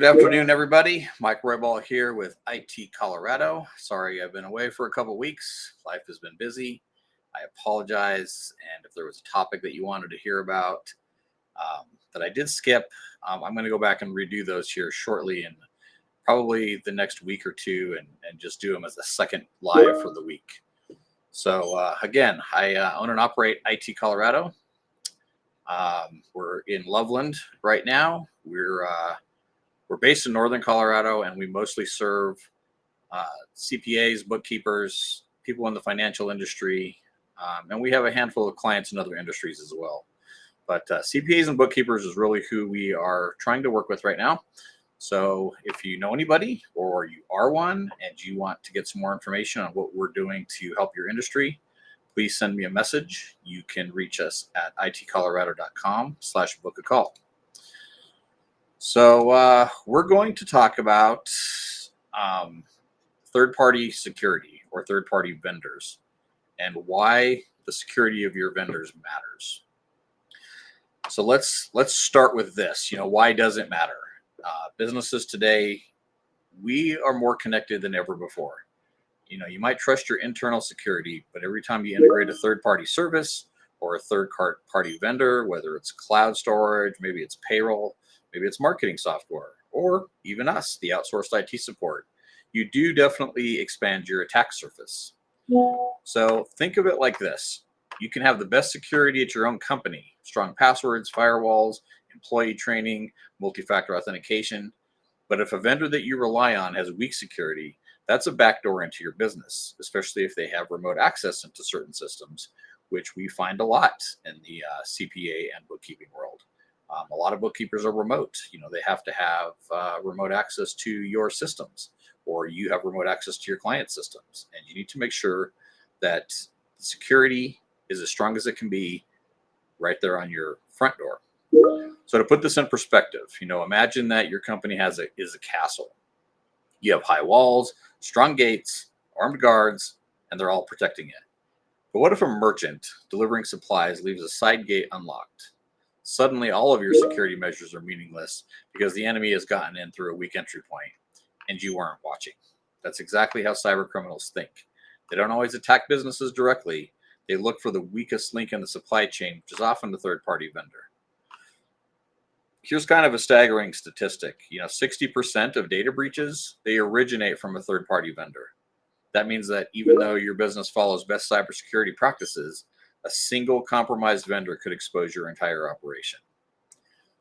Good afternoon, everybody. Mike Roybal here with IT Colorado. Sorry I've been away for a couple weeks. Life has been busy. I apologize. And if there was a topic that you wanted to hear about that I did skip, I'm going to go back and redo those here shortly in probably the next week or two and just do them as a second live for the week. So again, I own and operate IT Colorado. We're in Loveland right now. We're based in Northern Colorado, and we mostly serve CPAs, bookkeepers, people in the financial industry, and we have a handful of clients in other industries as well. But CPAs and bookkeepers is really who we are trying to work with right now. So if you know anybody or you are one and you want to get some more information on what we're doing to help your industry, please send me a message. You can reach us at itcolorado.com/book-a-call. So we're going to talk about third-party security or third-party vendors and why the security of your vendors matters. So let's start with this. Why does it matter? Businesses today, we are more connected than ever before. You might trust your internal security, but every time you integrate a third-party service or a third-party vendor, whether it's cloud storage, maybe it's payroll, maybe it's marketing software, or even us, the outsourced IT support, you do definitely expand your attack surface. So think of it like this. You can have the best security at your own company, strong passwords, firewalls, employee training, multi-factor authentication. But if a vendor that you rely on has weak security, that's a backdoor into your business, especially if they have remote access into certain systems, which we find a lot in the CPA and bookkeeping world. A lot of bookkeepers are remote. They have to have remote access to your systems, or you have remote access to your client systems. And you need to make sure that security is as strong as it can be right there on your front door. So to put this in perspective, imagine that your company is a castle. You have high walls, strong gates, armed guards, and they're all protecting it. But what if a merchant delivering supplies leaves a side gate unlocked? Suddenly, all of your security measures are meaningless because the enemy has gotten in through a weak entry point and you weren't watching. That's exactly how cyber criminals think. They don't always attack businesses directly. They look for the weakest link in the supply chain, which is often the third-party vendor. Here's kind of a staggering statistic. 60% of data breaches, they originate from a third-party vendor. That means that even though your business follows best cybersecurity practices, a single compromised vendor could expose your entire operation.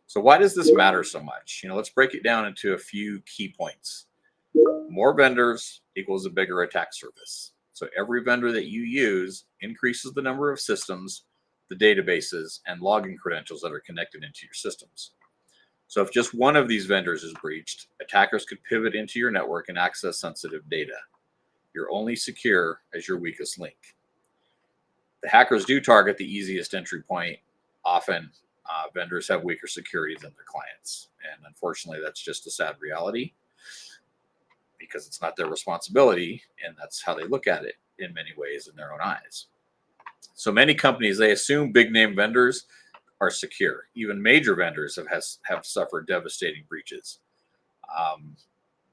So why does this matter so much? Let's break it down into a few key points. More vendors equals a bigger attack surface. So every vendor that you use increases the number of systems, the databases, and login credentials that are connected into your systems. So if just one of these vendors is breached, attackers could pivot into your network and access sensitive data. You're only secure as your weakest link. The hackers do target the easiest entry point. Often, vendors have weaker security than their clients. And unfortunately, that's just a sad reality because it's not their responsibility, and that's how they look at it in many ways in their own eyes. So many companies, they assume big name vendors are secure. Even major vendors have suffered devastating breaches.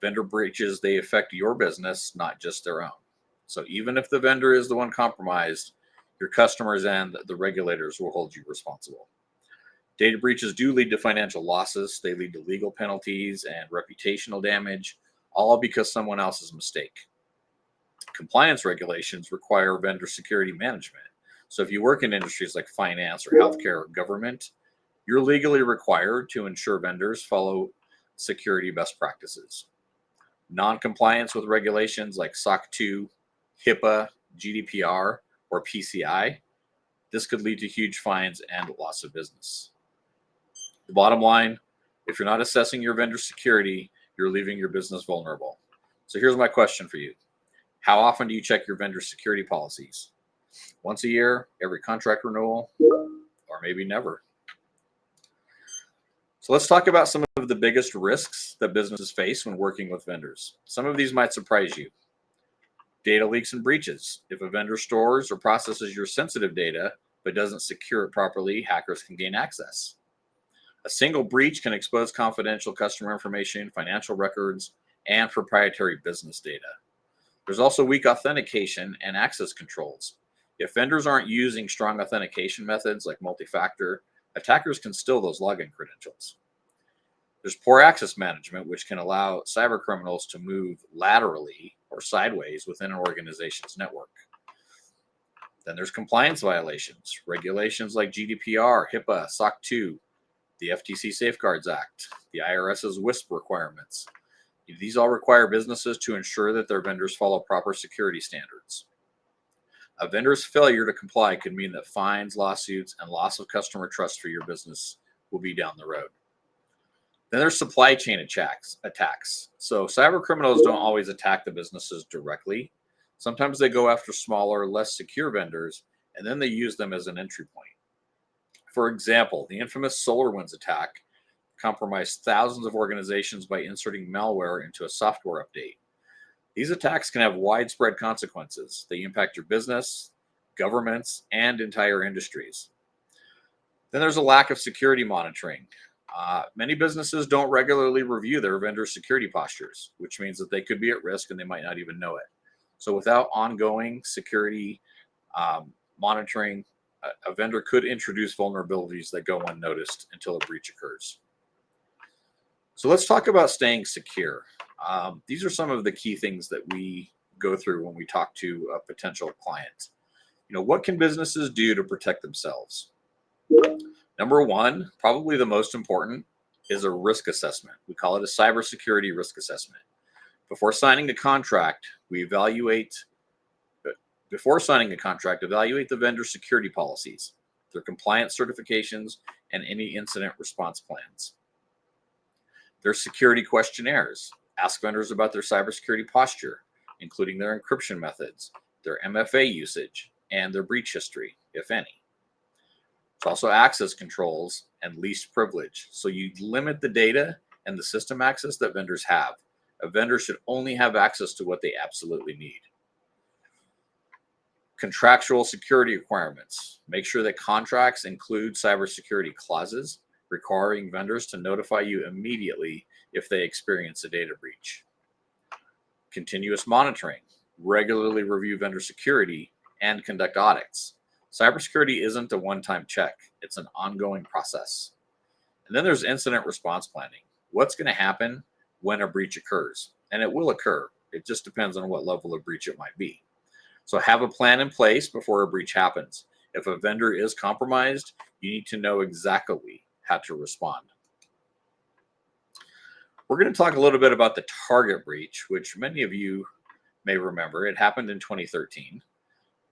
Vendor breaches, they affect your business, not just their own. So even if the vendor is the one compromised, your customers and the regulators will hold you responsible. Data breaches do lead to financial losses. They lead to legal penalties and reputational damage, all because someone else's mistake. Compliance regulations require vendor security management. So if you work in industries like finance or healthcare or government, you're legally required to ensure vendors follow security best practices. Non-compliance with regulations like SOC 2, HIPAA, GDPR, or PCI, this could lead to huge fines and loss of business. The bottom line, if you're not assessing your vendor security, you're leaving your business vulnerable. So here's my question for you. How often do you check your vendor security policies? Once a year, every contract renewal, or maybe never? So let's talk about some of the biggest risks that businesses face when working with vendors. Some of these might surprise you. Data leaks and breaches. If a vendor stores or processes your sensitive data but doesn't secure it properly, hackers can gain access. A single breach can expose confidential customer information, financial records, and proprietary business data. There's also weak authentication and access controls. If vendors aren't using strong authentication methods like multi-factor, attackers can steal those login credentials. There's poor access management, which can allow cyber criminals to move laterally or sideways within an organization's network. Then there's compliance violations. Regulations like GDPR, HIPAA, SOC 2, the FTC Safeguards Act, the IRS's WISP requirements. These all require businesses to ensure that their vendors follow proper security standards. A vendor's failure to comply could mean that fines, lawsuits, and loss of customer trust for your business will be down the road. Then there's supply chain attacks. So cyber criminals don't always attack the businesses directly. Sometimes they go after smaller, less secure vendors, and then they use them as an entry point. For example, the infamous SolarWinds attack compromised thousands of organizations by inserting malware into a software update. These attacks can have widespread consequences. They impact your business, governments, and entire industries. Then there's a lack of security monitoring. Many businesses don't regularly review their vendor security postures, which means that they could be at risk and they might not even know it. So without ongoing security monitoring, a vendor could introduce vulnerabilities that go unnoticed until a breach occurs. So let's talk about staying secure. These are some of the key things that we go through when we talk to a potential client. What can businesses do to protect themselves? Number one, probably the most important, is a risk assessment. We call it a cybersecurity risk assessment. Before signing a contract, evaluate the vendor security policies, their compliance certifications, and any incident response plans. There's security questionnaires. Ask vendors about their cybersecurity posture, including their encryption methods, their MFA usage, and their breach history, if any. There's also access controls and least privilege. So you limit the data and the system access that vendors have. A vendor should only have access to what they absolutely need. Contractual security requirements. Make sure that contracts include cybersecurity clauses requiring vendors to notify you immediately if they experience a data breach. Continuous monitoring. Regularly review vendor security and conduct audits. Cybersecurity isn't a one-time check. It's an ongoing process. And then there's incident response planning. What's going to happen when a breach occurs? And it will occur. It just depends on what level of breach it might be. So have a plan in place before a breach happens. If a vendor is compromised, you need to know exactly how to respond. We're going to talk a little bit about the Target breach, which many of you may remember. It happened in 2013.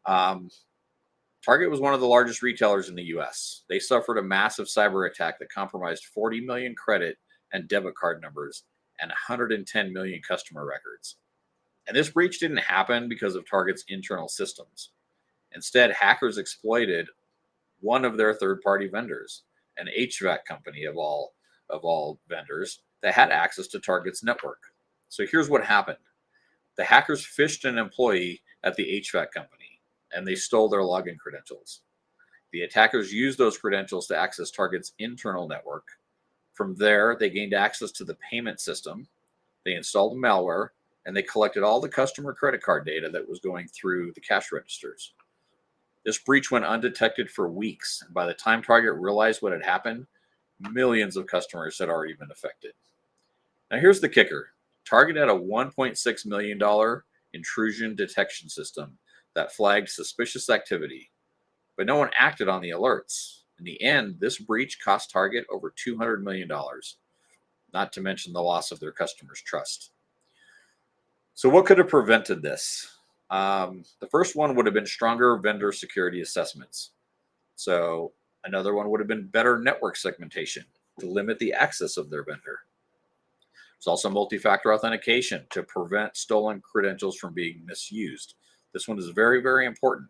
Target was one of the largest retailers in the US. They suffered a massive cyber attack that compromised 40 million credit and debit card numbers and 110 million customer records. And this breach didn't happen because of Target's internal systems. Instead, hackers exploited one of their third-party vendors, an HVAC company of all vendors that had access to Target's network. So here's what happened. The hackers phished an employee at the HVAC company, and they stole their login credentials. The attackers used those credentials to access Target's internal network. From there, they gained access to the payment system. They installed malware, and they collected all the customer credit card data that was going through the cash registers. This breach went undetected for weeks, and by the time Target realized what had happened, millions of customers had already been affected. Now here's the kicker. Target had a $1.6 million intrusion detection system that flagged suspicious activity, but no one acted on the alerts. In the end, this breach cost Target over $200 million, not to mention the loss of their customers' trust. So what could have prevented this? The first one would have been stronger vendor security assessments. So another one would have been better network segmentation to limit the access of their vendor. There's also multi-factor authentication to prevent stolen credentials from being misused. This one is very, very important.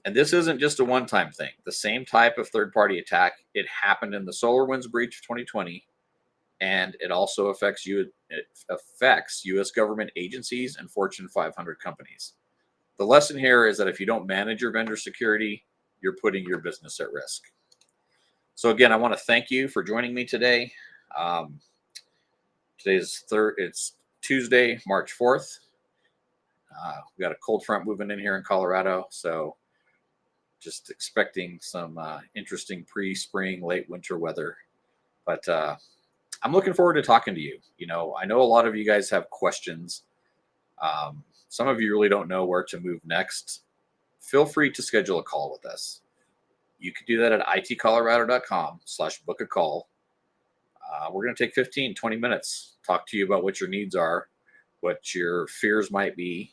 And this isn't just a one-time thing. The same type of third-party attack, it happened in the SolarWinds breach of 2020, and it also affects U.S. government agencies and Fortune 500 companies. The lesson here is that if you don't manage your vendor security, you're putting your business at risk. So again, I want to thank you for joining me today. Um, it's Tuesday, March 4th. We got a cold front moving in here in Colorado, so just expecting some interesting pre-spring, late winter weather. But I'm looking forward to talking to you. I know a lot of you guys have questions. Some of you really don't know where to move next. Feel free to schedule a call with us. You can do that at itcolorado.com/book a call. We're going to take 15-20 minutes, talk to you about what your needs are, what your fears might be,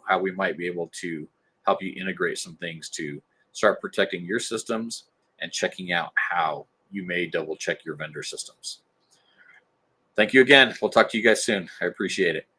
how we might be able to help you integrate some things to start protecting your systems and checking out how you may double check your vendor systems. Thank you again. We'll talk to you guys soon. I appreciate it.